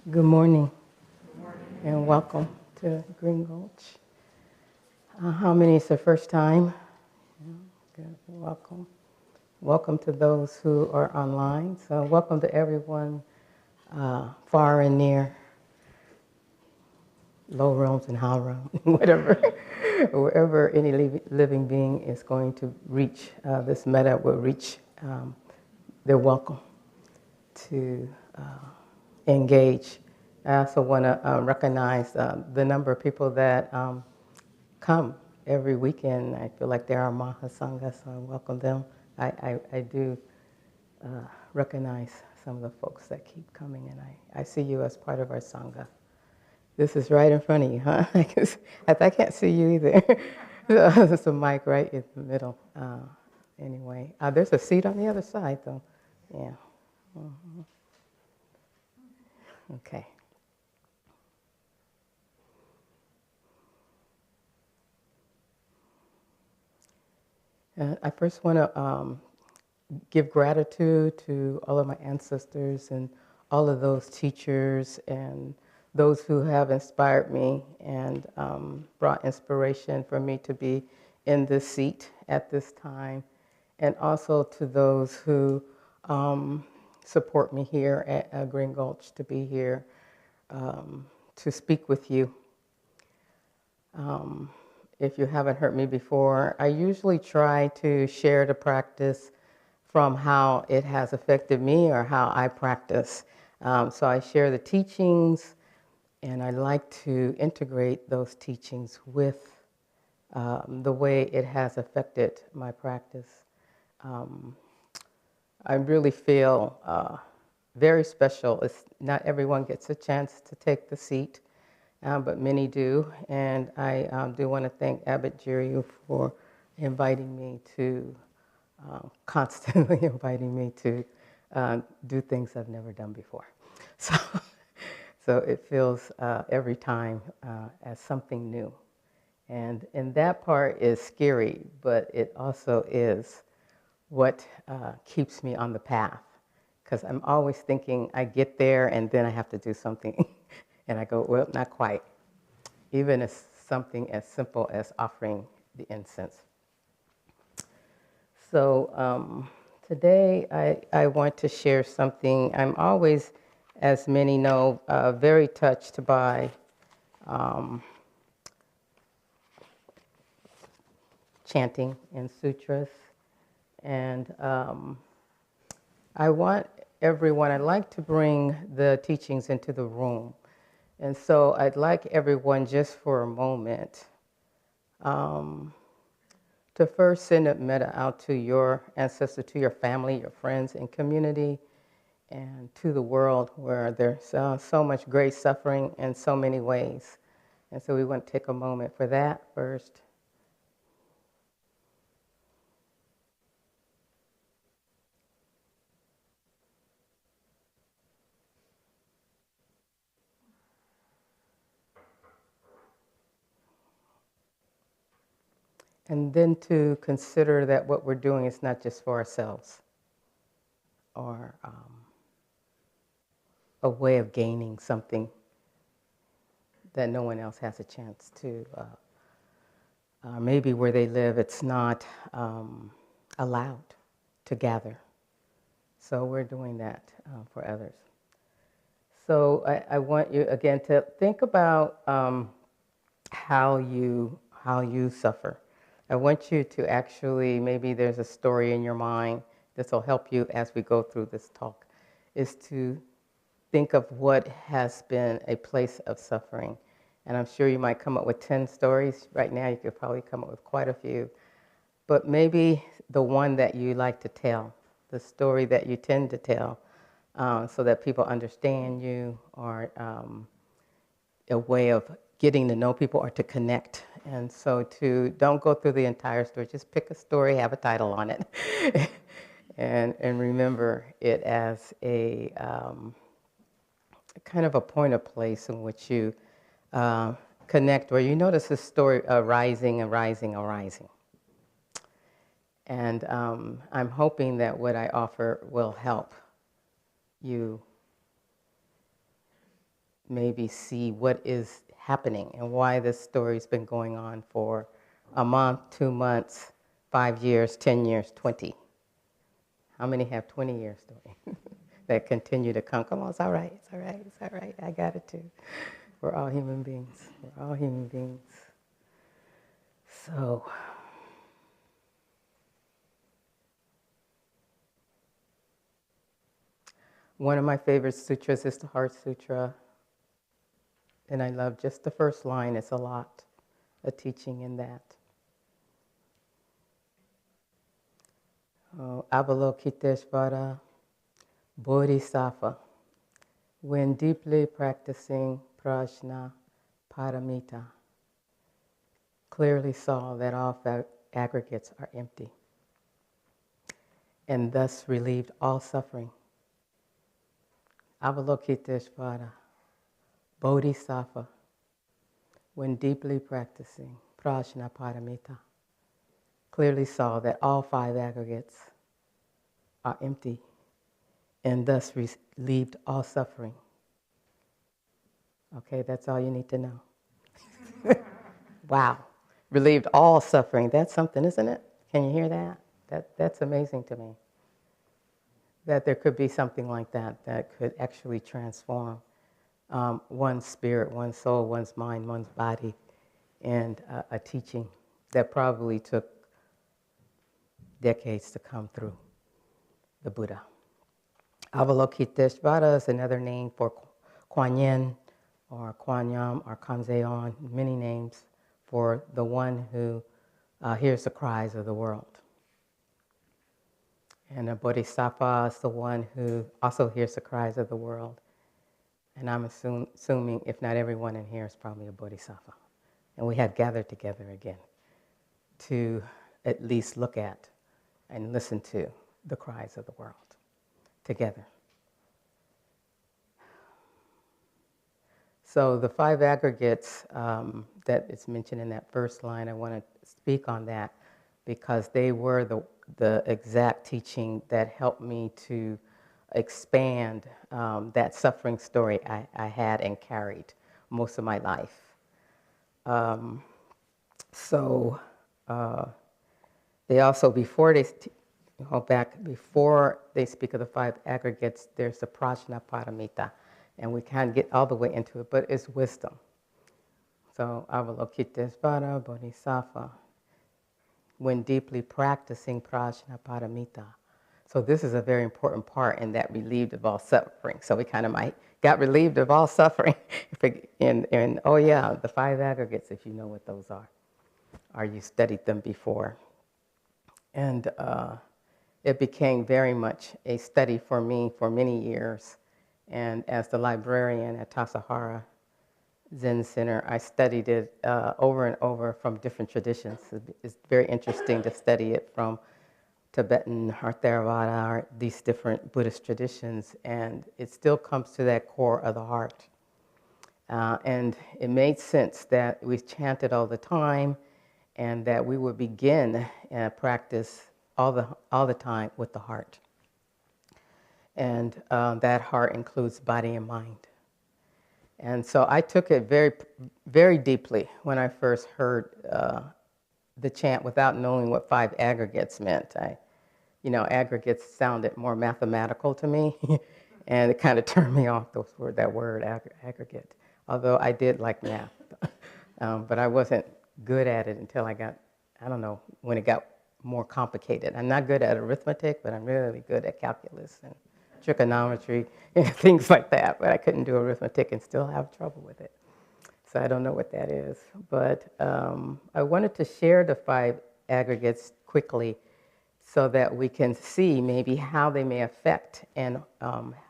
Good morning and welcome to Green Gulch. How many is the first time? Yeah, good. Welcome. Welcome to those who are online. So welcome to everyone far and near, low realms and high realms, whatever, wherever any living being is going to reach, this meta will reach, they're welcome to engage. I also want to recognize the number of people that come every weekend. I feel like they're our Mahasangha, so I welcome them. I do recognize some of the folks that keep coming, and I see you as part of our Sangha. This is right in front of you, huh? I can't see you either. There's a mic right in the middle. Anyway, there's a seat on the other side, though. Yeah. Mhm. Okay. I first want to give gratitude to all of my ancestors and all of those teachers and those who have inspired me and brought inspiration for me to be in this seat at this time, and also to those who support me here at Green Gulch to be here to speak with you. If you haven't heard me before, I usually try to share the practice from how it has affected me or how I practice. So I share the teachings, and I like to integrate those teachings with the way it has affected my practice. I really feel very special. Not everyone gets a chance to take the seat, but many do. And I do want to thank Abbot Jiryu for inviting me to, constantly inviting me to do things I've never done before. So, so it feels every time as something new. And that part is scary, but it also is what keeps me on the path. Because I'm always thinking I get there and then I have to do something. And I go, well, not quite. Even as something as simple as offering the incense. So today I want to share something. I'm always, as many know, very touched by chanting and sutras. And I want everyone, I'd like to bring the teachings into the room. And so I'd like everyone just for a moment to first send a metta out to your ancestors, to your family, your friends and community, and to the world where there's so much great suffering in so many ways. And so we want to take a moment for that first. And then to consider that what we're doing is not just for ourselves or a way of gaining something that no one else has a chance to. Maybe where they live, it's not allowed to gather. So we're doing that for others. So I want you again to think about how you suffer. I want you to actually, maybe there's a story in your mind. This will help you as we go through this talk. Is to think of what has been a place of suffering. And I'm sure you might come up with 10 stories. Right now, you could probably come up with quite a few. But maybe the one that you like to tell, the story that you tend to tell, so that people understand you, or a way of getting to know people or to connect. And so don't go through the entire story, just pick a story, have a title on it, and remember it as a kind of a point of place in which you connect, where you notice this story rising and rising and rising. And I'm hoping that what I offer will help you maybe see what is happening and why this story's been going on for a month, 2 months, 5 years, 10 years, 20. How many have 20-year story that continue to come? Come on, it's all right, it's all right, it's all right. I got it too. We're all human beings. We're all human beings. So, one of my favorite sutras is the Heart Sutra. And I love just the first line. It's a lot, a teaching in that. Avalokiteshvara Bodhisattva, when deeply practicing prajna paramita, clearly saw that all aggregates are empty and thus relieved all suffering. Avalokiteshvara Bodhisattva, when deeply practicing prajna paramita, clearly saw that all 5 aggregates are empty and thus relieved all suffering. Okay, that's all you need to know. Wow. Relieved all suffering. That's something, isn't it? Can you hear that? That's amazing to me. That there could be something like that could actually transform one's spirit, one's soul, one's mind, one's body, and a teaching that probably took decades to come through the Buddha. Avalokiteshvara is another name for Kuan Yin or Kuan Yam or Kanzeon, many names for the one who hears the cries of the world. And a bodhisattva is the one who also hears the cries of the world. And I'm assuming, if not everyone in here is probably a bodhisattva. And we had gathered together again to at least look at and listen to the cries of the world together. So the 5 aggregates that is mentioned in that first line, I want to speak on that because they were the exact teaching that helped me to expand that suffering story I had and carried most of my life. They also, before they before they speak of the 5 aggregates, there's the prajna paramita, and we can't get all the way into it, but it's wisdom. So Avalokiteshvara Bodhisattva, when deeply practicing prajna paramita. So this is a very important part in that relieved of all suffering. So we kind of got relieved of all suffering. And oh yeah, the 5 aggregates, if you know what those are, or you studied them before. And it became very much a study for me for many years. And as the librarian at Tassajara Zen Center, I studied it over and over from different traditions. It's very interesting to study it from Tibetan or Theravada or these different Buddhist traditions, and it still comes to that core of the heart. And it made sense that we chanted all the time and that we would begin practice all the time with the heart. And that heart includes body and mind. And so I took it very, very deeply when I first heard the chant without knowing what 5 aggregates meant. Aggregates sounded more mathematical to me, and it kind of turned me off that word aggregate. Although I did like math, but I wasn't good at it until when it got more complicated. I'm not good at arithmetic, but I'm really good at calculus and trigonometry and things like that. But I couldn't do arithmetic and still have trouble with it. So I don't know what that is. But I wanted to share the 5 aggregates quickly so that we can see maybe how they may affect and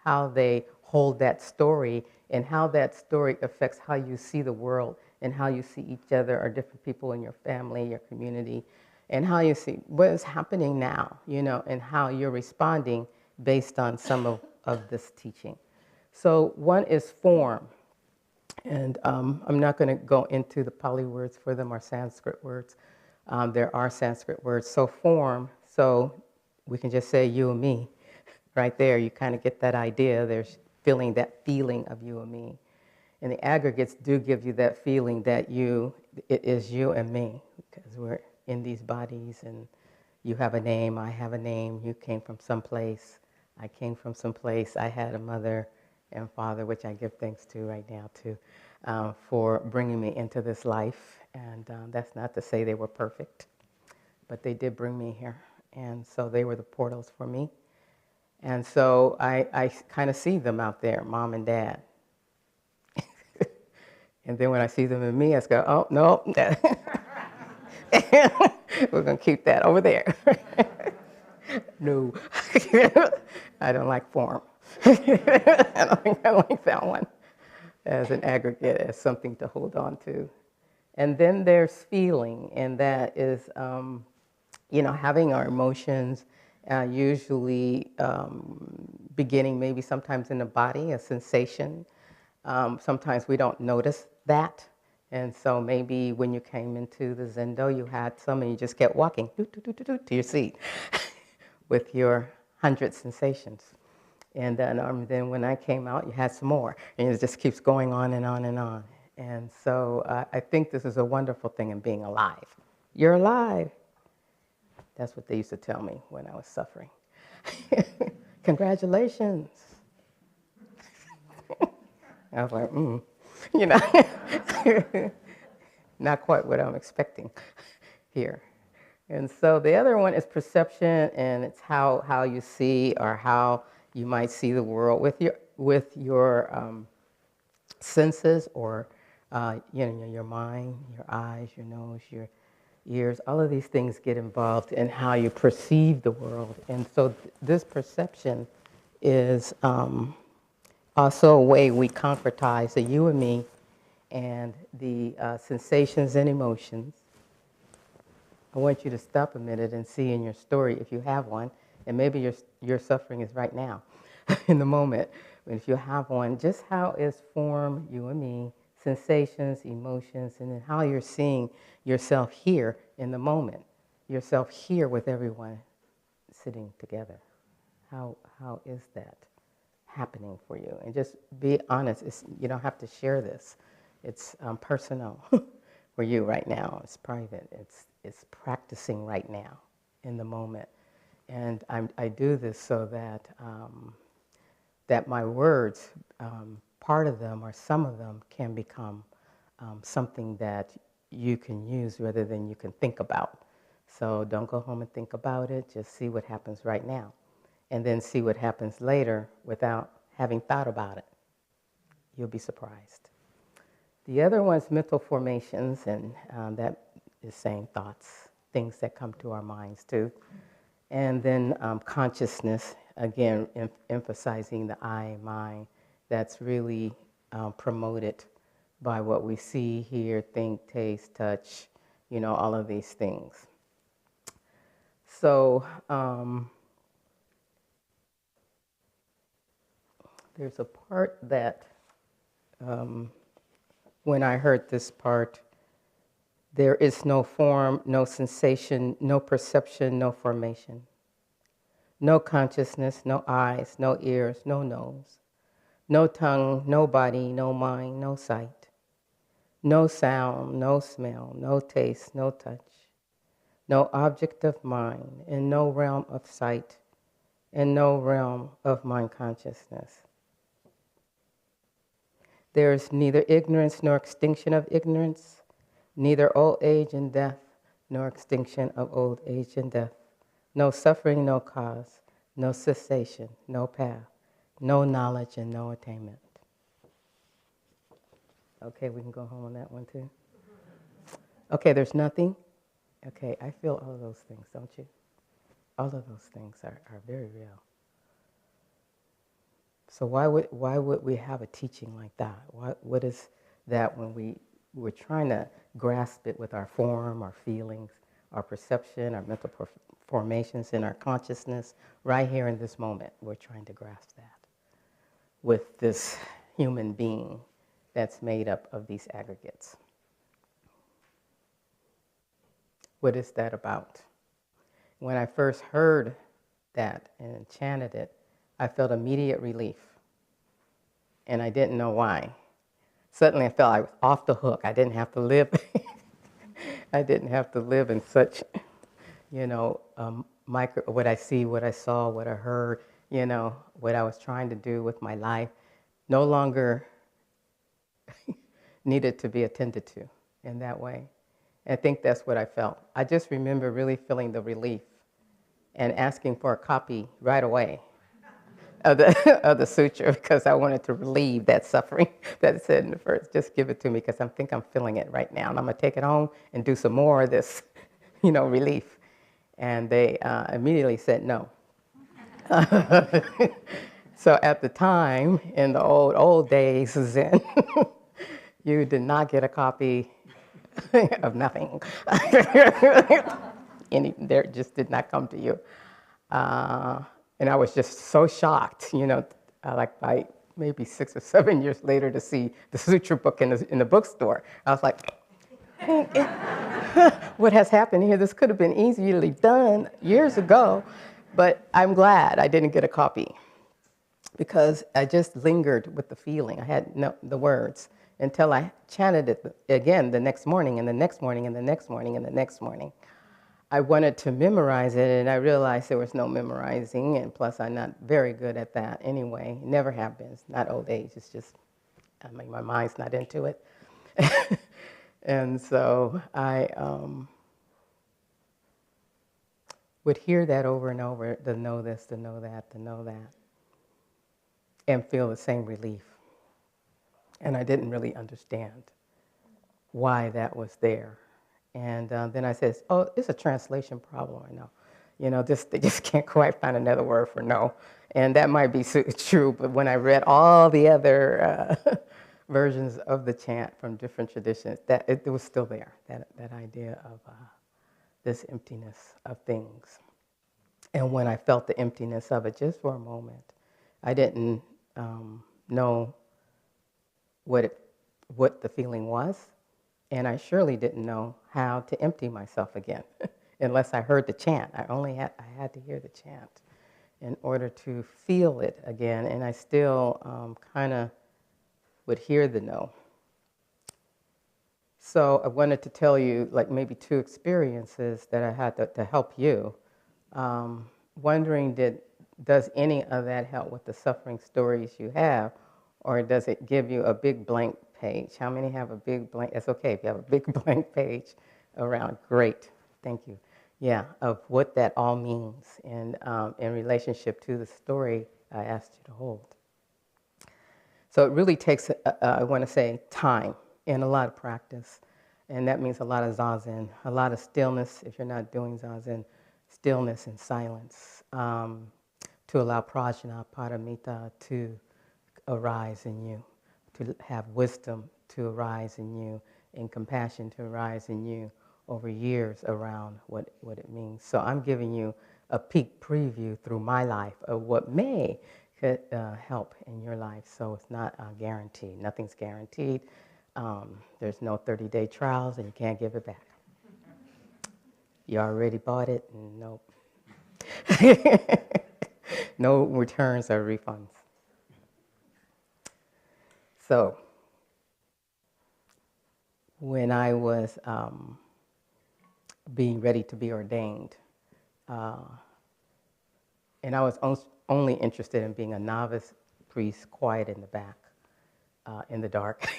how they hold that story and how that story affects how you see the world and how you see each other or different people in your family, your community, and how you see what is happening now, and how you're responding based on some of this teaching. So one is form. And I'm not going to go into the Pali words for them or Sanskrit words. There are Sanskrit words. So form, so we can just say you and me. Right there, you kind of get that idea. There's that feeling of you and me. And the aggregates do give you that feeling that it is you and me, because we're in these bodies, and you have a name, I have a name, you came from someplace, I came from someplace, I had a mother and father, which I give thanks to right now too, for bringing me into this life. And that's not to say they were perfect, but they did bring me here. And so they were the portals for me. And so I kind of see them out there, mom and dad. And then when I see them in me, I just go, oh, no. We're going to keep that over there. No. I don't like form. I don't like that one as an aggregate, as something to hold on to. And then there's feeling, and that is, having our emotions usually beginning maybe sometimes in the body, a sensation. Sometimes we don't notice that. And so maybe when you came into the Zendo, you had some and you just kept walking to your seat with your 100 sensations. And then when I came out, you had some more. And it just keeps going on and on and on. And so I think this is a wonderful thing in being alive. You're alive. That's what they used to tell me when I was suffering. Congratulations. I was like, not quite what I'm expecting here. And so the other one is perception, and it's how you see, or how you might see the world with your senses, or your mind, your eyes, your nose, your ears. All of these things get involved in how you perceive the world. And so this perception is also a way we concretize the you and me, and the sensations and emotions. I want you to stop a minute and see in your story, if you have one, and maybe your suffering is right now, in the moment. But if you have one, just how is form, you and me, sensations, emotions, and then how you're seeing yourself here in the moment, yourself here with everyone sitting together. How is that happening for you? And just be honest. You don't have to share this. It's personal for you right now. It's private. It's practicing right now in the moment. And I do this so that that my words, part of them or some of them, can become something that you can use rather than you can think about. So don't go home and think about it. Just see what happens right now. And then see what happens later without having thought about it. You'll be surprised. The other one's mental formations, and that is saying thoughts, things that come to our minds too. And then consciousness, again, emphasizing the I, mind, that's really promoted by what we see, hear, think, taste, touch, all of these things. So there's a part that when I heard this part, there is no form, no sensation, no perception, no formation. No consciousness, no eyes, no ears, no nose. No tongue, no body, no mind, no sight. No sound, no smell, no taste, no touch. No object of mind, and no realm of sight, and no realm of mind consciousness. There is neither ignorance nor extinction of ignorance, neither old age and death, nor extinction of old age and death. No suffering, no cause, no cessation, no path, no knowledge, and no attainment. Okay, we can go home on that one too. Okay, there's nothing. Okay, I feel all of those things, don't you? All of those things are very real. So why would we have a teaching like that? What is that when we're trying to grasp it with our form, our feelings, our perception, our mental formations, and our consciousness, right here in this moment, we're trying to grasp that with this human being that's made up of these aggregates. What is that about? When I first heard that and chanted it, I felt immediate relief. And I didn't know why. Suddenly I felt I was off the hook. I didn't have to live. I didn't have to live in such, micro, what I see, what I saw, what I heard, what I was trying to do with my life, no longer needed to be attended to in that way. And I think that's what I felt. I just remember really feeling the relief and asking for a copy right away of the of the sutra because I wanted to relieve that suffering that it said in the first. Just give it to me because I think I'm feeling it right now, and I'm gonna take it home and do some more of this, relief. And they immediately said no. So at the time, in the old days, Zen, you did not get a copy of nothing. And there just did not come to you. And I was just so shocked, like by maybe 6 or 7 years later to see the sutra book in the bookstore. I was like, what has happened here? This could have been easily done years ago, but I'm glad I didn't get a copy because I just lingered with the feeling. I had the words until I chanted it again the next morning and the next morning and the next morning and the next morning. I wanted to memorize it, and I realized there was no memorizing, and plus I'm not very good at that anyway. Never have been. It's not old age. It's just, my mind's not into it. And so I would hear that over and over, to know this, to know that, to know that, and feel the same relief. And I didn't really understand why that was there. And then I said, oh, it's a translation problem, I know. They just can't quite find another word for no. And that might be true, but when I read all the other versions of the chant from different traditions, that it was still there, that idea of this emptiness of things. And when I felt the emptiness of it, just for a moment, I didn't know what the feeling was. And I surely didn't know how to empty myself again, unless I heard the chant. I had to hear the chant in order to feel it again. And I still kind of would hear the no. So I wanted to tell you, like maybe 2 experiences that I had to help you. Wondering, does any of that help with the suffering stories you have, or does it give you a big blank page? How many have a big blank? It's okay if you have a big blank page around. Great, thank you. Yeah, of what that all means and in relationship to the story I asked you to hold. So it really takes, I want to say, time and a lot of practice. And that means a lot of zazen, a lot of stillness if you're not doing zazen, stillness and silence, to allow prajna, paramita to arise in you, to have wisdom to arise in you, and compassion to arise in you over years around what it means. So I'm giving you a peek preview through my life of what may could help in your life. So it's not guaranteed. Nothing's guaranteed. There's no 30-day trials, and you can't give it back. You already bought it, and nope. No returns or refunds. So when I was being ready to be ordained, and I was only interested in being a novice priest, quiet in the back, in the dark,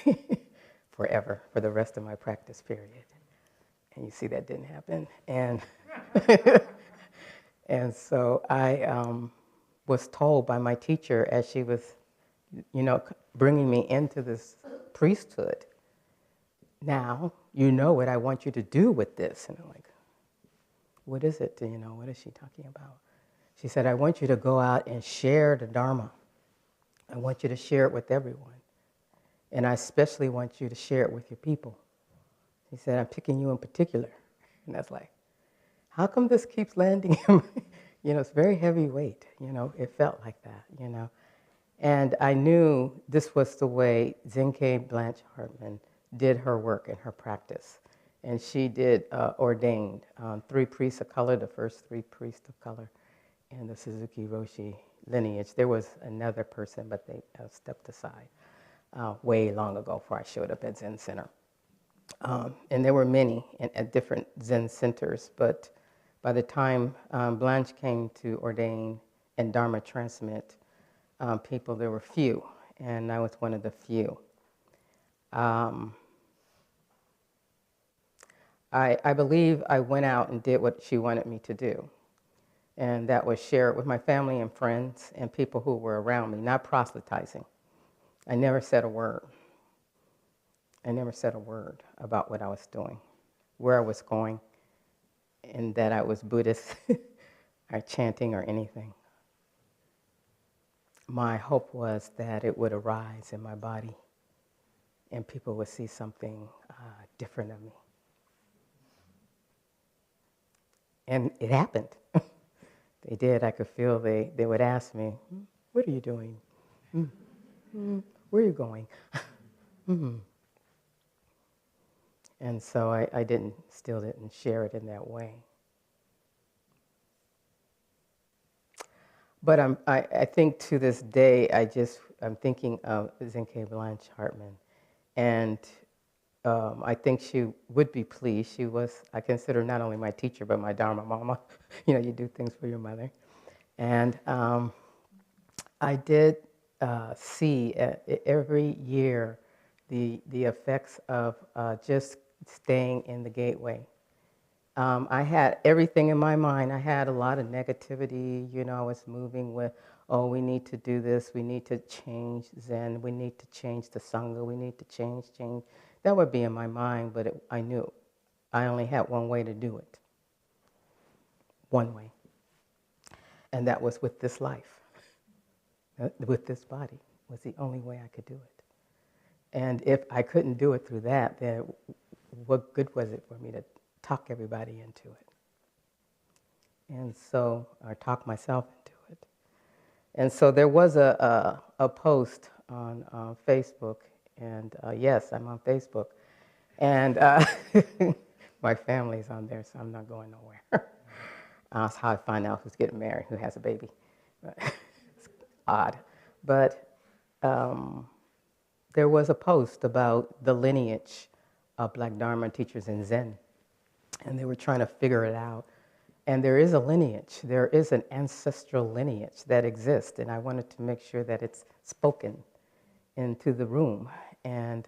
forever, for the rest of my practice period. And you see that didn't happen. And and so I was told by my teacher as she was, bringing me into this priesthood, now you know what I want you to do with this. And I'm like, what is it? What is she talking about? She said, I want you to go out and share the Dharma. I want you to share it with everyone. And I especially want you to share it with your people. He said, I'm picking you in particular. And that's like, how come this keeps landing him? It's very heavy weight. It felt like that, And I knew this was the way Zenke Blanche Hartman did her work and her practice. And she did ordained 3 priests of color, the first 3 priests of color in the Suzuki Roshi lineage. There was another person, but they stepped aside. way long ago before I showed up at Zen Center. And there were many at different Zen centers, but by the time Blanche came to ordain and Dharma transmit people, there were few, and I was one of the few. I believe I went out and did what she wanted me to do, and that was share it with my family and friends and people who were around me, not proselytizing. I never said a word. I never said a word about what I was doing, where I was going, and that I was Buddhist or chanting or anything. My hope was that it would arise in my body and people would see something different of me. And it happened. They did. I could feel they would ask me, what are you doing? Where are you going? And so I still didn't share it in that way. But I think to this day, I'm thinking of Zenke Blanche Hartman. And I think she would be pleased. She was, I consider not only my teacher, but my Dharma mama. You know, you do things for your mother. And I did see every year the effects of just staying in the gateway. I had everything in my mind. I had a lot of negativity. You know, I was moving with, oh, we need to do this. We need to change Zen. We need to change the Sangha. We need to change. That would be in my mind, but I knew I only had one way to do it. One way. And that was with this life. With this body was the only way I could do it. And if I couldn't do it through that, then what good was it for me to talk everybody into it? And so, or talk myself into it. And so there was a post on Facebook, and yes, I'm on Facebook, and my family's on there, so I'm not going nowhere. That's how I find out who's getting married, who has a baby. It's odd. But there was a post about the lineage of Black Dharma teachers in Zen, and they were trying to figure it out. And there is a lineage, there is an ancestral lineage that exists, and I wanted to make sure that it's spoken into the room, and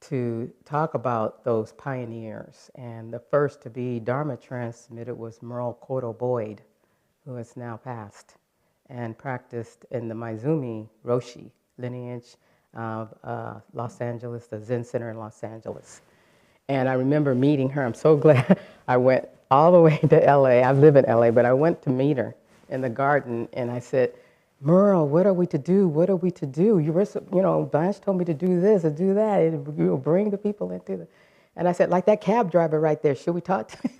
to talk about those pioneers. And the first to be Dharma transmitted was Merle Kodo Boyd, who has now passed, and practiced in the Maizumi Roshi lineage of Los Angeles, the Zen Center in Los Angeles. And I remember meeting her. I'm so glad I went all the way to LA. I live in LA, but I went to meet her in the garden, and I said, Merle, what are we to do? What are we to do? You were, Blanche told me to do this and do that. You'll bring the people into the. And I said, like that cab driver right there, should we talk to him?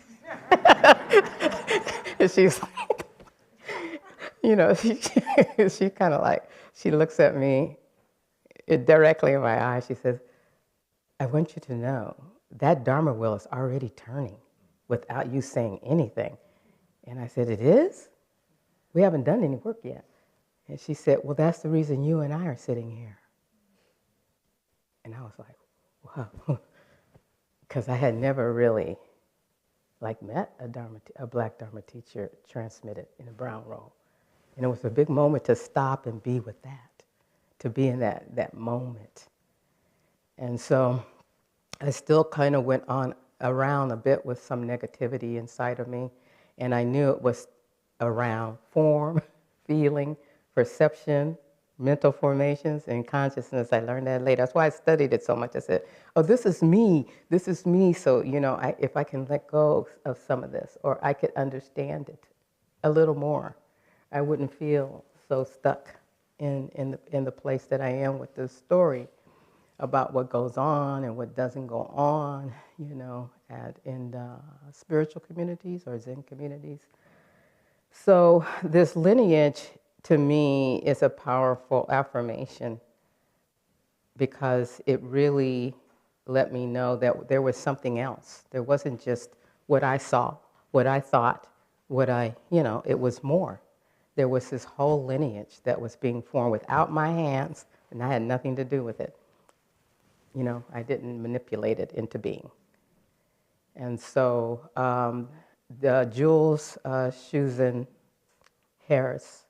And she's like, she kind of like, she looks at me directly in my eyes. She says, I want you to know that Dharma wheel is already turning without you saying anything. And I said, it is? We haven't done any work yet. And she said, well, that's the reason you and I are sitting here. And I was like, wow. Because I had never really met a Black Dharma teacher transmitted in a brown robe. And it was a big moment to stop and be with that, to be in that moment. And so I still kind of went on around a bit with some negativity inside of me, and I knew it was around form, feeling, perception, mental formations, and consciousness. I learned that later. That's why I studied it so much. I said, oh, this is me. So, if I can let go of some of this, or I could understand it a little more, I wouldn't feel so stuck in the place that I am with this story about what goes on and what doesn't go on, in spiritual communities or Zen communities. So this lineage, to me, is a powerful affirmation because it really let me know that there was something else. There wasn't just what I saw, what I thought, it was more. There was this whole lineage that was being formed without my hands, and I had nothing to do with it. You know, I didn't manipulate it into being. And so the Jules Shuzen Harris,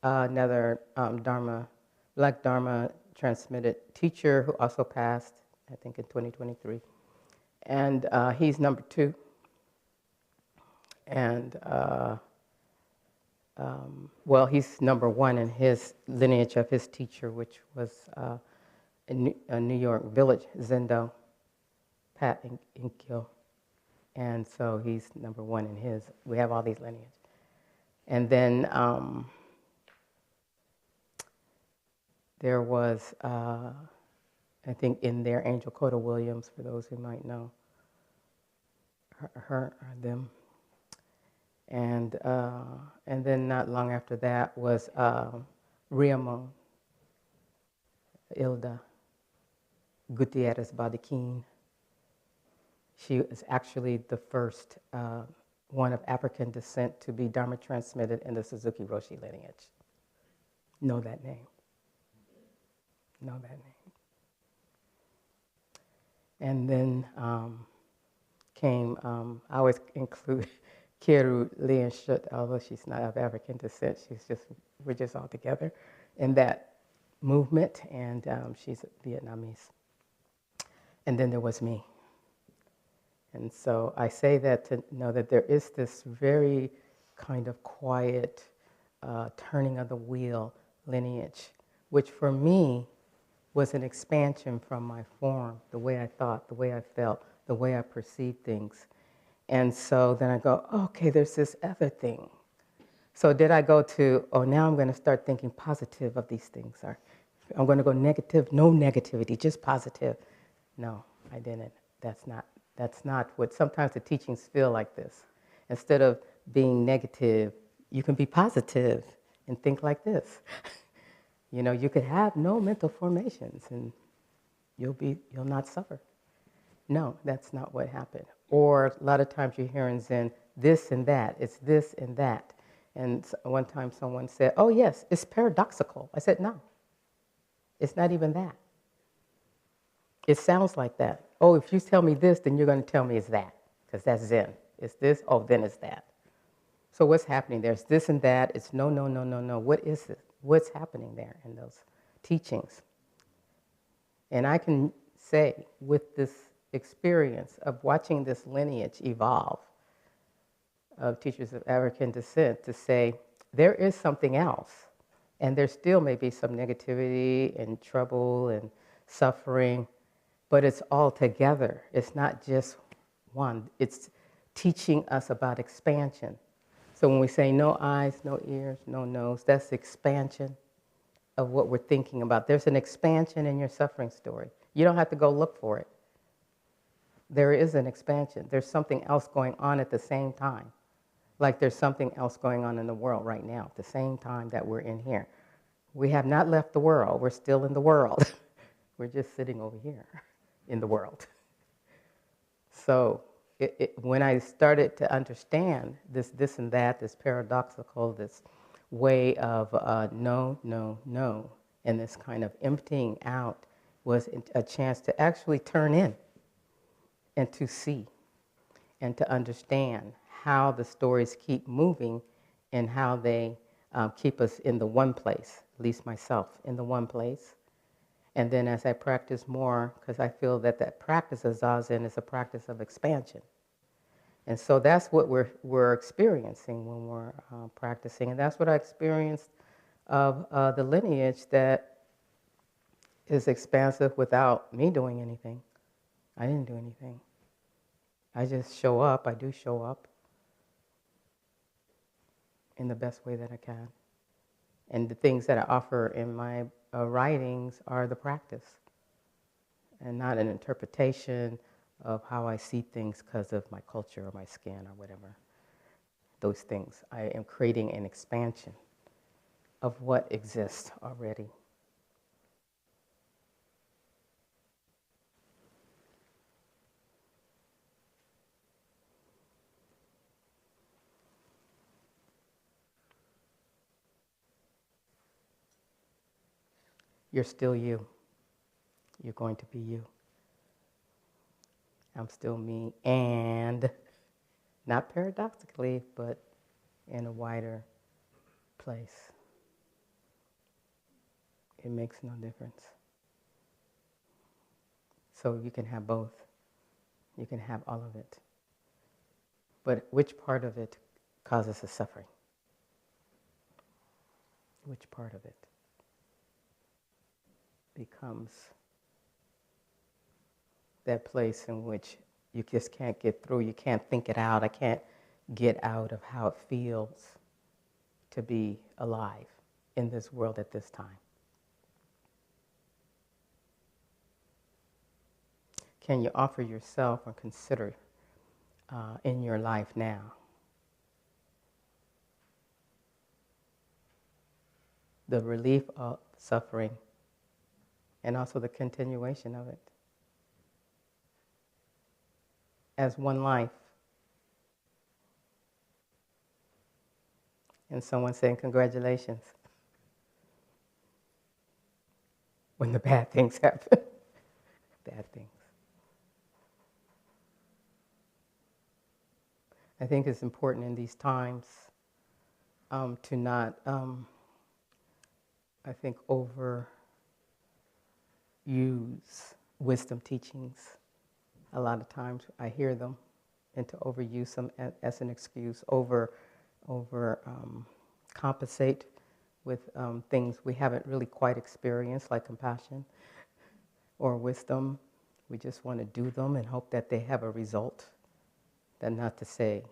another Dharma, Black Dharma transmitted teacher who also passed, I think, in 2023. And he's number 2. And, well, he's number 1 in his lineage of his teacher, which was a New York village, Zendo, Pat Inkyo. And so he's number 1 in his. We have all these lineages. And then there was, I think, in there, Angel Cota Williams, for those who might know her or them. And then not long after that was Riamon Ilda Gutierrez Badikin. She is actually the first one of African descent to be Dharma transmitted in the Suzuki Roshi lineage. Know that name. Know that name. And then came, I always include Kieru Leon Schutt, although she's not of African descent, we're just all together in that movement, and she's Vietnamese. And then there was me. And so I say that to know that there is this very kind of quiet turning of the wheel lineage, which for me was an expansion from my form, the way I thought, the way I felt, the way I perceived things. And so then I go, okay, there's this other thing. So did I go to, oh, now I'm going to start thinking positive of these things, or I'm going to go negative, no negativity, just positive. No, I didn't. That's not what, sometimes the teachings feel like this. Instead of being negative, you can be positive and think like this. You know, you could have no mental formations and you'll not suffer. No, that's not what happened. Or a lot of times you hear in Zen, this and that, it's this and that. And one time someone said, oh yes, it's paradoxical. I said, no, it's not even that. It sounds like that. Oh, if you tell me this, then you're going to tell me it's that, because that's Zen. It's this, oh, then it's that. So what's happening there? It's this and that. It's no, no, no, no, no. What is it? What's happening there in those teachings? And I can say, with this experience of watching this lineage evolve of teachers of African descent, to say there is something else, and there still may be some negativity and trouble and suffering, but it's all together. It's not just one. It's teaching us about expansion. So when we say no eyes, no ears, no nose, that's expansion of what we're thinking about. There's an expansion in your suffering story. You don't have to go look for it. There is an expansion. There's something else going on at the same time. Like there's something else going on in the world right now at the same time that we're in here. We have not left the world. We're still in the world. We're just sitting over here in the world. So when I started to understand this and that, this paradoxical, this way of no, no, no, and this kind of emptying out was a chance to actually turn in and to see and to understand how the stories keep moving and how they keep us in the one place, at least myself, in the one place. And then as I practice more, because I feel that that practice of Zazen is a practice of expansion. And so that's what we're experiencing when we're practicing. And that's what I experienced of the lineage that is expansive without me doing anything. I didn't do anything. I just show up. I do show up in the best way that I can. And the things that I offer in my writings are the practice and not an interpretation of how I see things because of my culture or my skin or whatever. Those things. I am creating an expansion of what exists already. You're still you. You're going to be you. I'm still me, and not paradoxically, but in a wider place. It makes no difference. So you can have both. You can have all of it. But which part of it causes the suffering? Which part of it becomes that place in which you just can't get through, you can't think it out, I can't get out of how it feels to be alive in this world at this time? Can you offer yourself or consider in your life now the relief of suffering and also the continuation of it as one life? And someone saying congratulations when the bad things happen. Bad things. I think it's important in these times to not, I think, overuse wisdom teachings. A lot of times I hear them, and to overuse them as an excuse, compensate with things we haven't really quite experienced, like compassion or wisdom. We just want to do them and hope that they have a result. Then not to say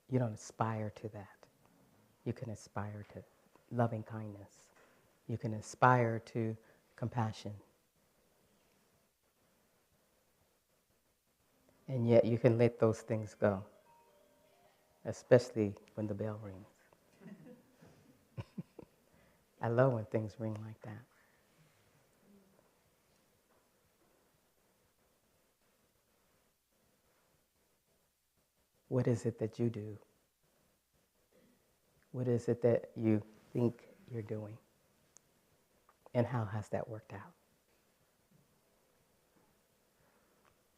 you don't aspire to that. You can aspire to loving kindness. You can aspire to compassion. And yet you can let those things go, especially when the bell rings. I love when things ring like that. What is it that you do? What is it that you think you're doing? And how has that worked out?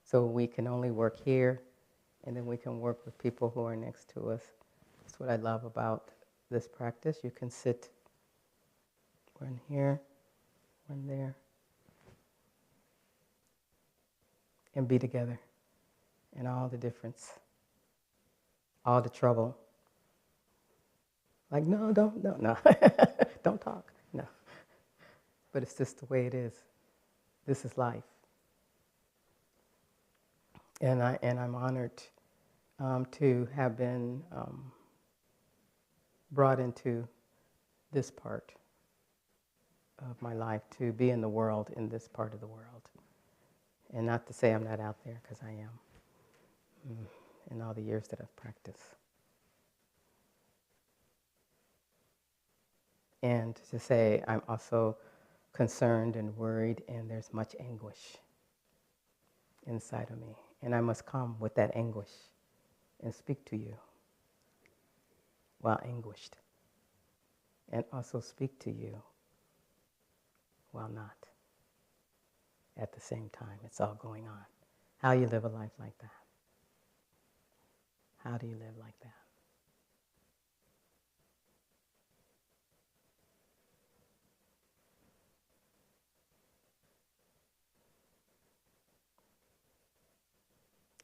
So we can only work here, and then we can work with people who are next to us. That's what I love about this practice. You can sit one here, one there, and be together in all the difference, all the trouble. Like, no, don't talk, no. But it's just the way it is. This is life. And I'm honored to have been brought into this part of my life, to be in the world, in this part of the world. And not to say I'm not out there, because I am, in all the years that I've practiced. And to say I'm also concerned and worried, and there's much anguish inside of me. And I must come with that anguish and speak to you while anguished, and also speak to you while not. At the same time, it's all going on. How you live a life like that? How do you live like that?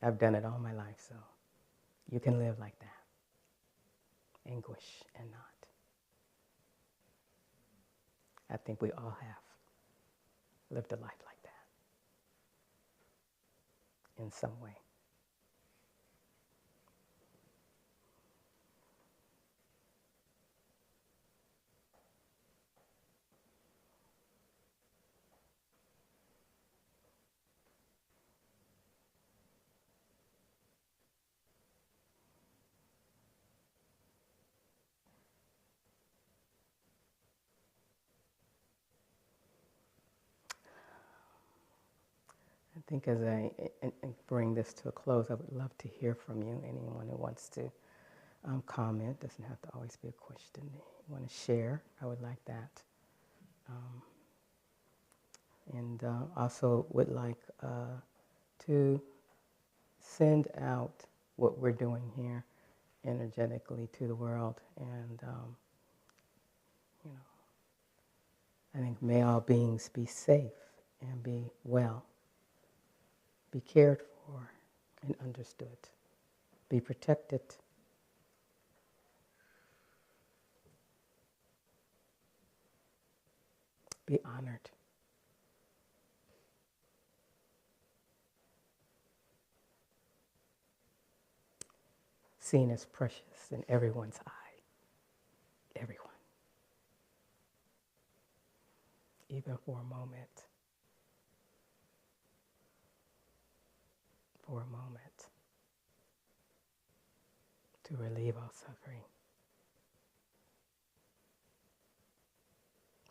I've done it all my life, so you can live like that. Anguish and not. I think we all have lived a life like that in some way. I think as I bring this to a close, I would love to hear from you. Anyone who wants to comment, doesn't have to always be a question. You want to share, I would like that. and also would like to send out what we're doing here energetically to the world. And, you know, I think may all beings be safe and be well, be cared for and understood, be protected, be honored, seen as precious in everyone's eye, everyone, even for a moment, to relieve all suffering.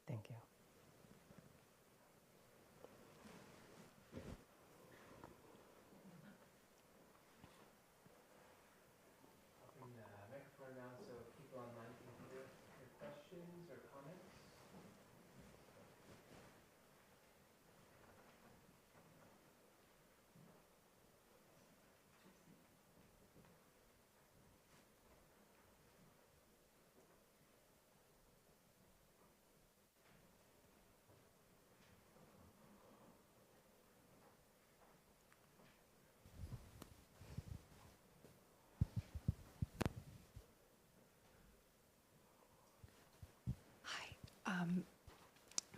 Thank you. Microphone around so people online can hear your questions or comments.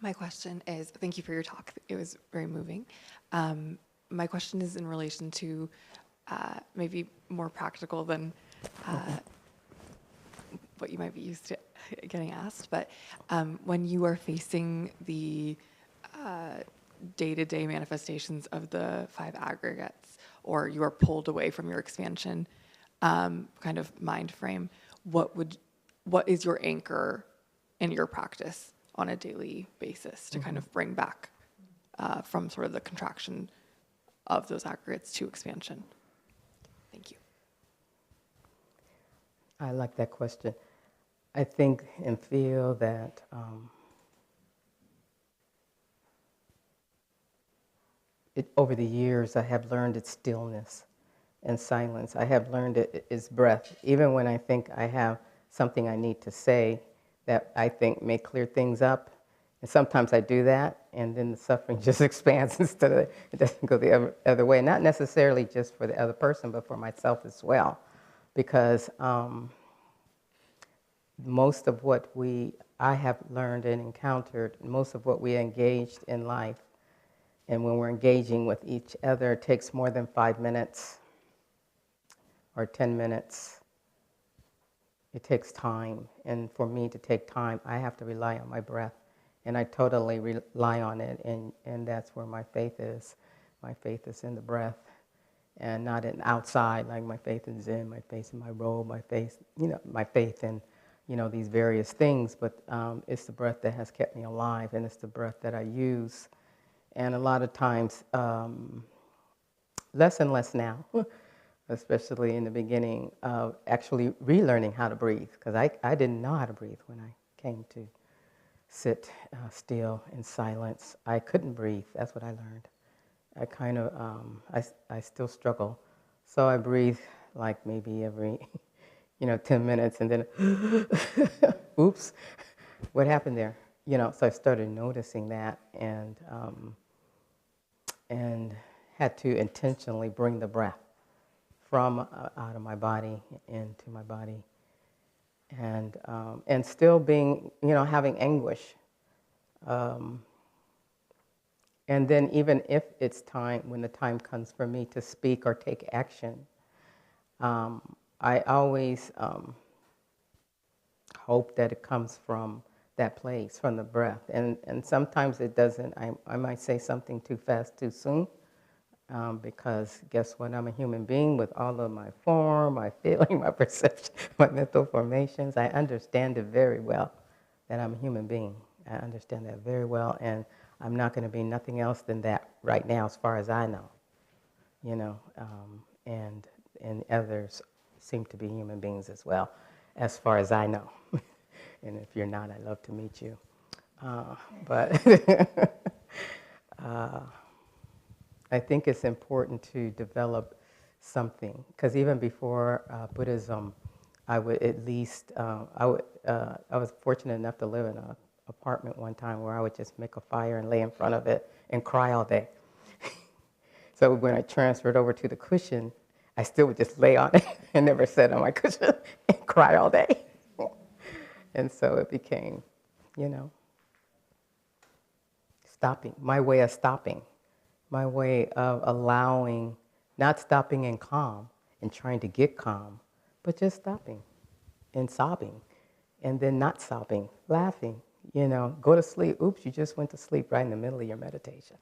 My question is, thank you for your talk. It was very moving. My question is in relation to maybe more practical than what you might be used to getting asked. But when you are facing the day-to-day manifestations of the five aggregates, or you are pulled away from your expansion kind of mind frame, what is your anchor in your practice on a daily basis to kind of bring back from sort of the contraction of those aggregates to expansion? Thank you. I like that question. I think and feel that over the years I have learned its stillness and silence. I have learned its breath. Even when I think I have something I need to say that I think may clear things up, and sometimes I do that, and then the suffering just expands instead of, it doesn't go the other way. Not necessarily just for the other person, but for myself as well. Because most of what I have learned and encountered, most of what we engaged in life, and when we're engaging with each other, it takes more than 5 minutes or 10 minutes. It takes time. And for me to take time, I have to rely on my breath. And I totally rely on it. And that's where my faith is. My faith is in the breath and not in outside, like my faith in Zen, my faith in my robe, my faith, my faith in, these various things. But it's the breath that has kept me alive, and it's the breath that I use. And a lot of times, less and less now, especially in the beginning of actually relearning how to breathe, because I didn't know how to breathe when I came to sit still in silence. I couldn't breathe. That's what I learned. I kind of, I still struggle. So I breathe like maybe every, 10 minutes, and then, oops, what happened there? So I started noticing that, and had to intentionally bring the breath from out of my body into my body, and still being, having anguish. And then even if it's time, when the time comes for me to speak or take action, I always hope that it comes from that place, from the breath. And sometimes it doesn't. I might say something too fast, too soon, because guess what? I'm a human being with all of my form, my feeling, my perception, my mental formations. I understand it very well, that I'm a human being. I understand that very well, and I'm not going to be nothing else than that right now, as far as I know. And others seem to be human beings as well, as far as I know. And if you're not, I'd love to meet you. But uh, I think it's important to develop something, because even before Buddhism, I would at least I was fortunate enough to live in an apartment one time where I would just make a fire and lay in front of it and cry all day. So when I transferred over to the cushion, I still would just lay on it and never sit on my cushion and cry all day. And so it became, you know, stopping, my way of stopping, my way of allowing, not stopping in calm and trying to get calm, but just stopping and sobbing, and then not sobbing, laughing, you know, go to sleep. Oops, you just went to sleep right in the middle of your meditation,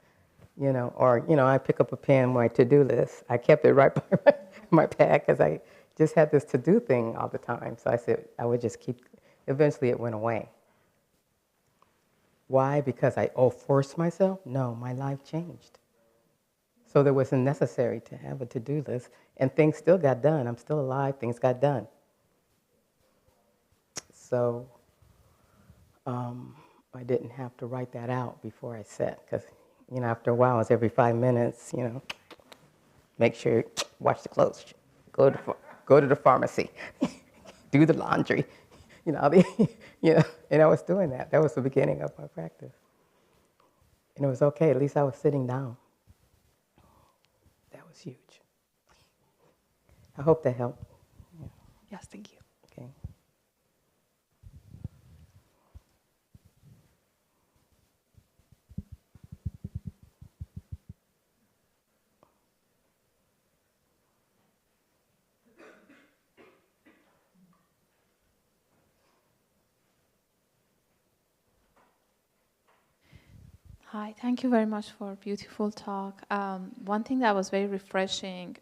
you know, or, you know, I pick up a pen, my to-do list. I kept it right by my pad because I just had this to-do thing all the time. So I said I would just keep, eventually it went away. Why? Because I forced myself? No, my life changed. So there wasn't necessary to have a to-do list, and things still got done. I'm still alive, things got done. So I didn't have to write that out before I sat, because, you know, after a while, it's every 5 minutes, you know, make sure, wash the clothes, go to the pharmacy, do the laundry, you know, you know, and I was doing that. That was the beginning of my practice. And it was okay, at least I was sitting down. That was huge. I hope that helped. Yeah. Yes, thank you. Okay. Hi, thank you very much for a beautiful talk. One thing that was very refreshing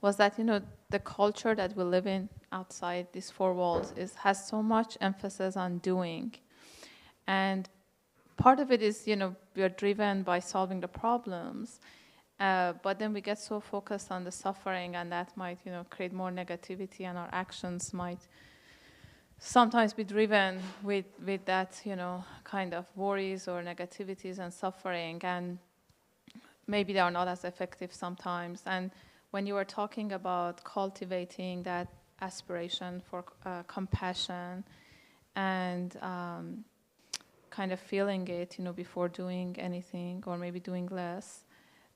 was that, you know, the culture that we live in outside these four walls has so much emphasis on doing. And part of it is, you know, we are driven by solving the problems, but then we get so focused on the suffering, and that might, you know, create more negativity, and our actions might sometimes be driven with that, you know, kind of worries or negativities and suffering, and maybe they are not as effective sometimes. And when you were talking about cultivating that aspiration for compassion and kind of feeling it, you know, before doing anything or maybe doing less,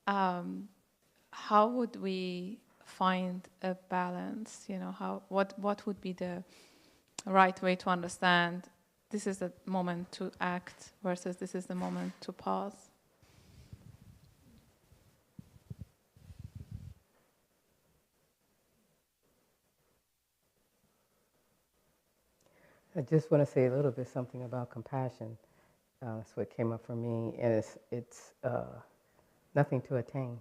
how would we find a balance? You know, what would be the right way to understand this is the moment to act versus this is the moment to pause? I just want to say a little bit something about compassion. That's what came up for me, and it's nothing to attain.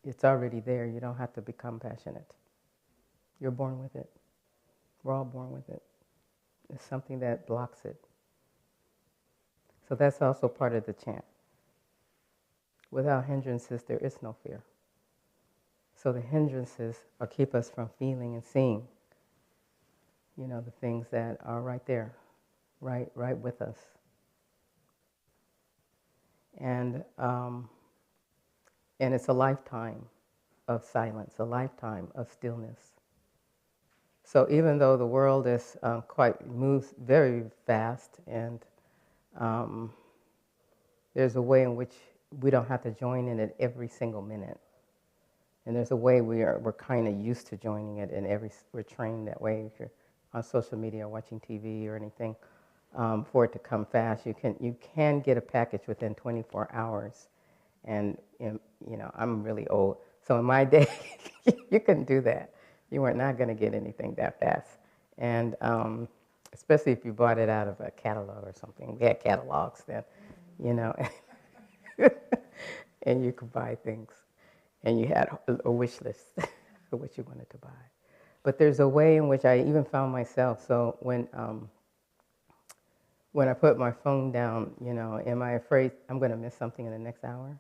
It's already there. You don't have to become passionate. You're born with it. We're all born with it. It's something that blocks it. So that's also part of the chant. Without hindrances, there is no fear. So the hindrances are keep us from feeling and seeing, you know, the things that are right there, right with us. And it's a lifetime of silence, a lifetime of stillness. So even though the world is moves very fast, and there's a way in which we don't have to join in it every single minute. And there's a way we're kind of used to joining it, and we're trained that way. If you're on social media or watching TV or anything, for it to come fast, you can get a package within 24 hours. And you know, I'm really old, so in my day, you couldn't do that. You were not going to get anything that fast, and especially if you bought it out of a catalog or something. We had catalogs then, you know, and you could buy things, and you had a wish list for what you wanted to buy. But there's a way in which I even found myself. So when I put my phone down, you know, am I afraid I'm going to miss something in the next hour?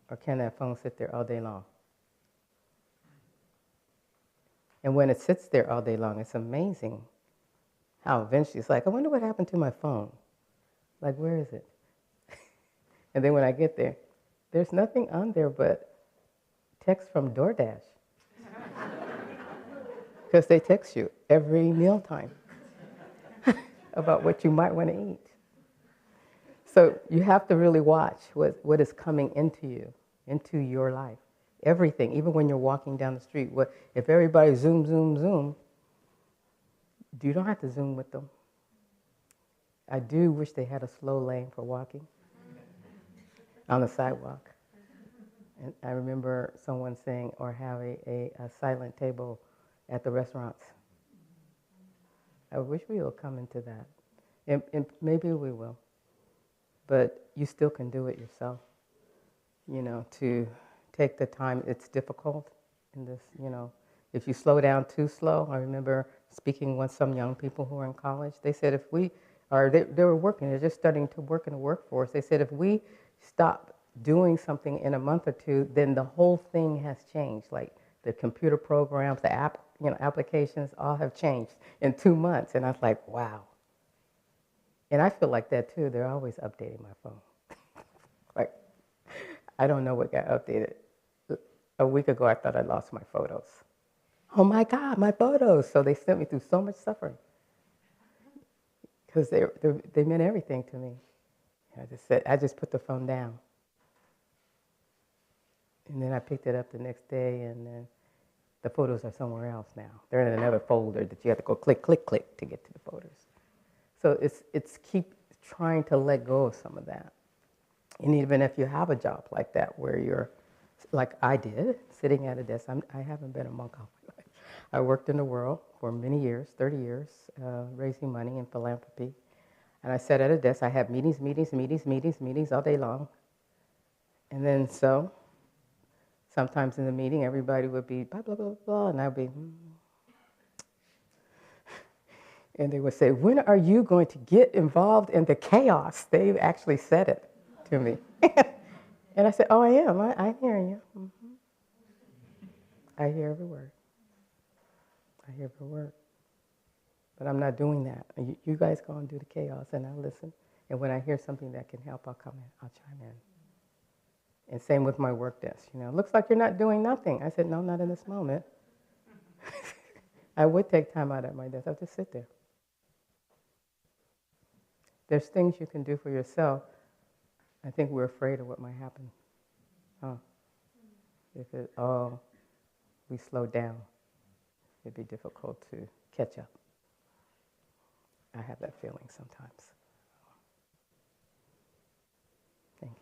Or can that phone sit there all day long? And when it sits there all day long, it's amazing how eventually it's like, I wonder what happened to my phone. Like, where is it? And then when I get there, there's nothing on there but text from DoorDash. Because they text you every mealtime about what you might want to eat. So you have to really watch what is coming into you, into your life. Everything, even when you're walking down the street. If everybody zoom, zoom, zoom, you don't have to zoom with them. I do wish they had a slow lane for walking on the sidewalk. And I remember someone saying, or have a silent table at the restaurants. I wish we will come into that. And maybe we will. But you still can do it yourself, to take the time. It's difficult in this, If you slow down too slow, I remember speaking with some young people who were in college. They said they were working, they're just starting to work in the workforce. They said if we stop doing something in a month or two, then the whole thing has changed. Like the computer programs, the applications all have changed in 2 months. And I was like, wow. And I feel like that too. They're always updating my phone. Like, I don't know what got updated. A week ago, I thought I lost my photos. Oh my God, my photos. So they sent me through so much suffering. Because they meant everything to me. I just put the phone down. And then I picked it up the next day, and then the photos are somewhere else now. They're in another folder that you have to go click, click, click to get to the photos. So it's keep trying to let go of some of that. And even if you have a job like that where you're, like I did, sitting at a desk, I haven't been a monk all my life. I worked in the world for many years, 30 years, raising money in philanthropy. And I sat at a desk. I had meetings all day long. And then sometimes in the meeting, everybody would be blah, blah, blah, blah, and I'd be, And they would say, when are you going to get involved in the chaos? They actually said it to me. And I said, oh, I am. I'm hearing you. Mm-hmm. I hear every word. I hear every word. But I'm not doing that. You guys go and do the chaos, and I'll listen. And when I hear something that can help, I'll come in. I'll chime in. And same with my work desk. Looks like you're not doing nothing. I said, no, not in this moment. I would take time out at my desk. I'll just sit there. There's things you can do for yourself. I think we're afraid of what might happen. If we slow down, it'd be difficult to catch up. I have that feeling sometimes. Thank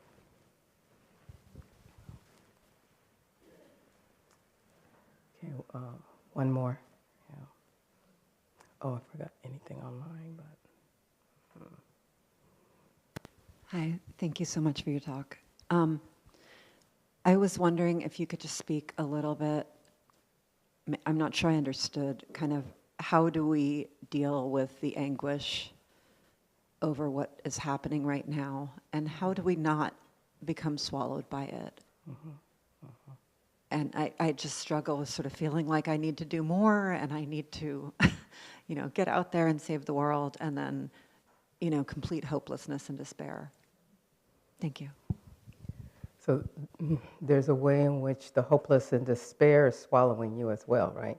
you. Okay, one more. Yeah. Oh, I forgot anything online, but. Hi, thank you so much for your talk. I was wondering if you could just speak a little bit, I'm not sure I understood, kind of how do we deal with the anguish over what is happening right now, and how do we not become swallowed by it? Mm-hmm. Mm-hmm. And I just struggle with sort of feeling like I need to do more, and I need to, get out there and save the world, and then complete hopelessness and despair. Thank you. So there's a way in which the hopeless and despair is swallowing you as well, right?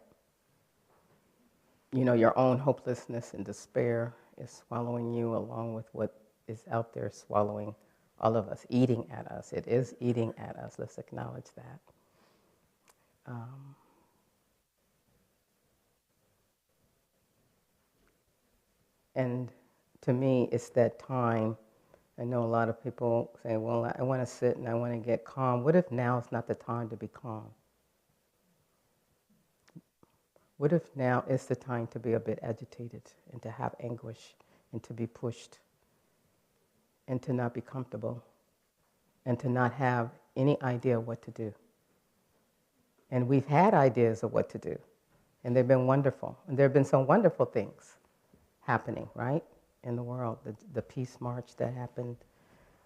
Your own hopelessness and despair is swallowing you along with what is out there swallowing all of us, eating at us. It is eating at us. Let's acknowledge that. And to me, it's that time. I know a lot of people say, well, I want to sit and I want to get calm. What if now is not the time to be calm? What if now is the time to be a bit agitated and to have anguish and to be pushed and to not be comfortable and to not have any idea what to do? And we've had ideas of what to do, and they've been wonderful. And there have been some wonderful things happening, right, in the world. The peace march that happened,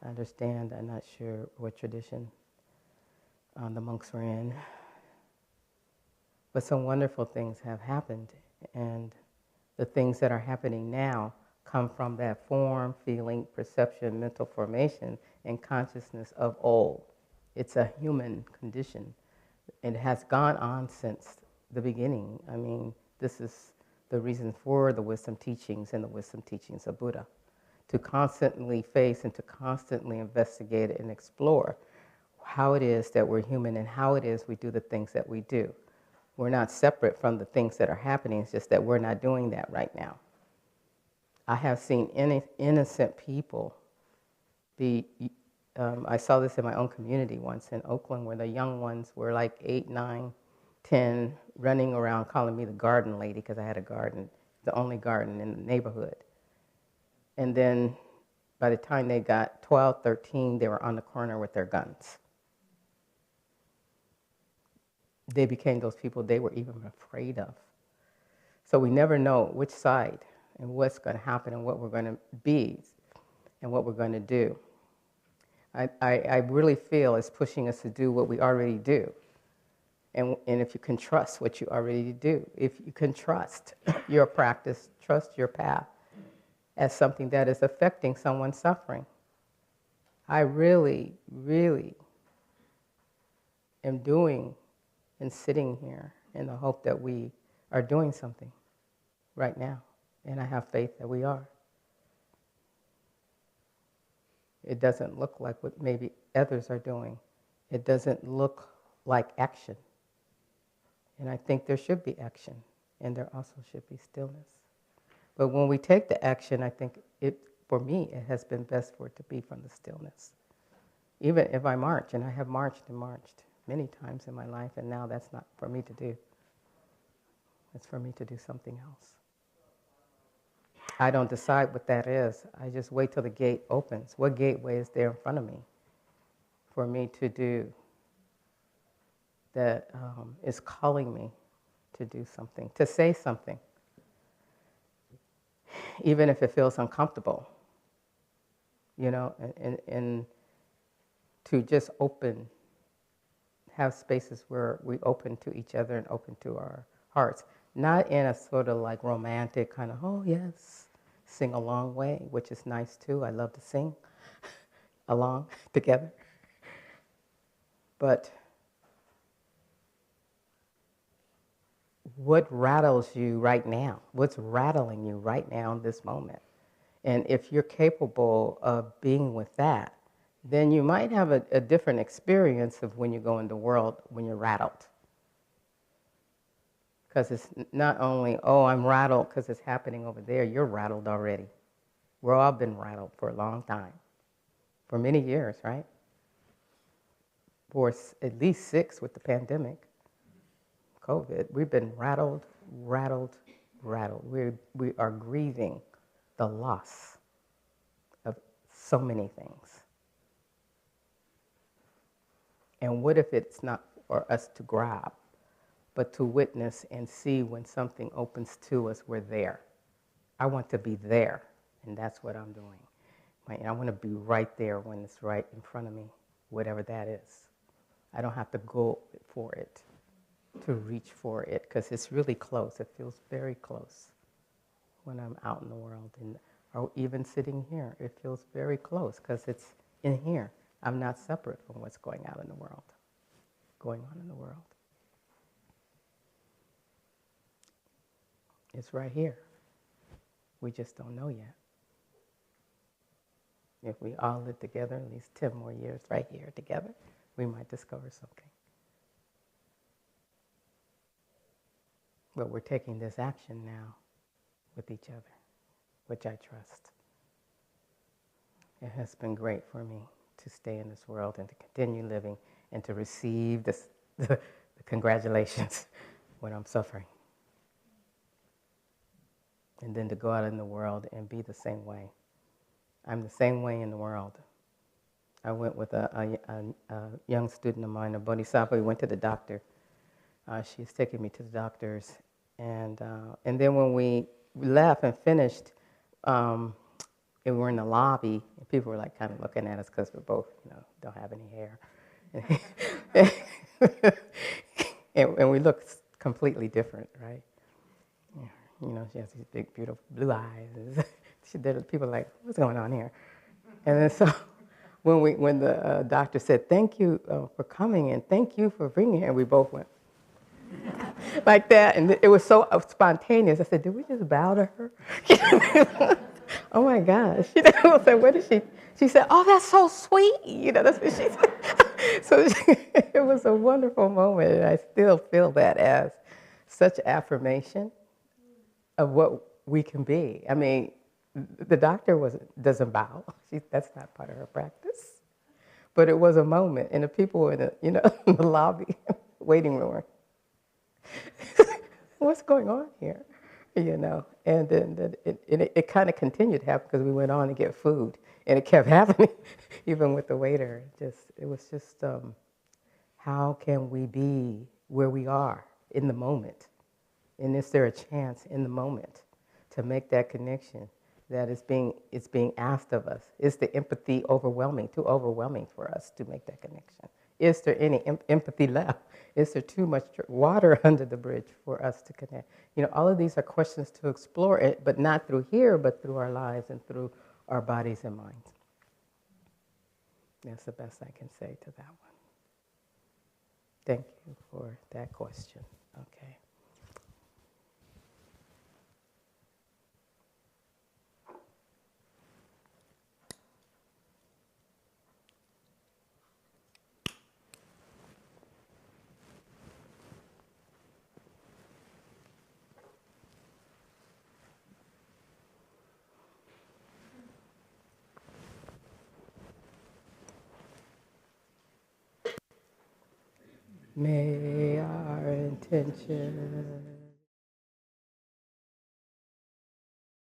I understand, I'm not sure what tradition the monks were in. But some wonderful things have happened, and The things that are happening now come from that form, feeling, perception, mental formation, and consciousness of old. It's a human condition. It has gone on since the beginning. I mean, this is the reason for the wisdom teachings and the wisdom teachings of Buddha, to constantly face and to constantly investigate and explore how it is that we're human and how it is we do the things that we do. We're not separate from the things that are happening, it's just that we're not doing that right now. I have seen innocent people be, I saw this in my own community once in Oakland, where the young ones were like 8, 9, 10, running around calling me the garden lady because I had a garden, the only garden in the neighborhood. And then by the time they got 12, 13, they were on the corner with their guns. They became those people they were even afraid of. So we never know which side and what's going to happen and what we're going to be and what we're going to do. I really feel it's pushing us to do what we already do. And if you can trust what you already do, if you can trust your practice, trust your path as something that is affecting someone's suffering. I really, really am doing and sitting here in the hope that we are doing something right now. And I have faith that we are. It doesn't look like what maybe others are doing. It doesn't look like action. And I think there should be action, and there also should be stillness. But when we take the action, I think for me, it has been best for it to be from the stillness. Even if I march, and I have marched and marched many times in my life, and now that's not for me to do. It's for me to do something else. I don't decide what that is. I just wait till the gate opens. What gateway is there in front of me for me to do that is calling me to do something, to say something, even if it feels uncomfortable, you know, and to just have spaces where we open to each other and open to our hearts. Not in a sort of like romantic kind of, oh yes, sing along way, which is nice too. I love to sing along together. But what rattles you right now? What's rattling you right now in this moment? And if you're capable of being with that, then you might have a different experience of when you go in the world when you're rattled. Because it's not only, oh, I'm rattled because it's happening over there. You're rattled already. We've all been rattled for a long time. For many years, right? For at least 6 with the pandemic, COVID. We've been rattled. We are grieving the loss of so many things. And what if it's not for us to grab, but to witness and see when something opens to us, we're there. I want to be there, and that's what I'm doing. I want to be right there when it's right in front of me, whatever that is. I don't have to go for it, to reach for it, because it's really close. It feels very close when I'm out in the world, or even sitting here. It feels very close, because it's in here. I'm not separate from what's going on in the world. It's right here. We just don't know yet. If we all live together at least 10 more years right here together, we might discover something. But we're taking this action now with each other, which I trust. It has been great for me to stay in this world and to continue living and to receive the congratulations when I'm suffering. And then to go out in the world and be the same way. I'm the same way in the world. I went with a young student of mine, a bodhisattva. We went to the doctor. She's taking me to the doctors. And then when we left and finished, and we were in the lobby, and people were like kind of looking at us because we're both, don't have any hair. and we looked completely different, right? You know, she has these big, beautiful blue eyes. People are like, what's going on here? And then so when the doctor said, thank you for coming and thank you for bringing her, we both went like that. And it was so spontaneous. I said, did we just bow to her? Oh my gosh. I said, what did she? She said, oh, that's so sweet. You know, that's what she said. So it was a wonderful moment. And I still feel that as such affirmation of what we can be. I mean, the doctor doesn't bow. That's not part of her practice. But it was a moment, and the people were in the, in the lobby, waiting room. What's going on here? And then it kind of continued to happen because we went on to get food, and it kept happening, even with the waiter. It was just how can we be where we are in the moment? And is there a chance in the moment to make that connection that it's being asked of us? Is the empathy too overwhelming for us to make that connection? Is there any empathy left? Is there too much water under the bridge for us to connect? All of these are questions to explore, it, but not through here, but through our lives and through our bodies and minds. That's the best I can say to that one. Thank you for that question. Okay. May our intention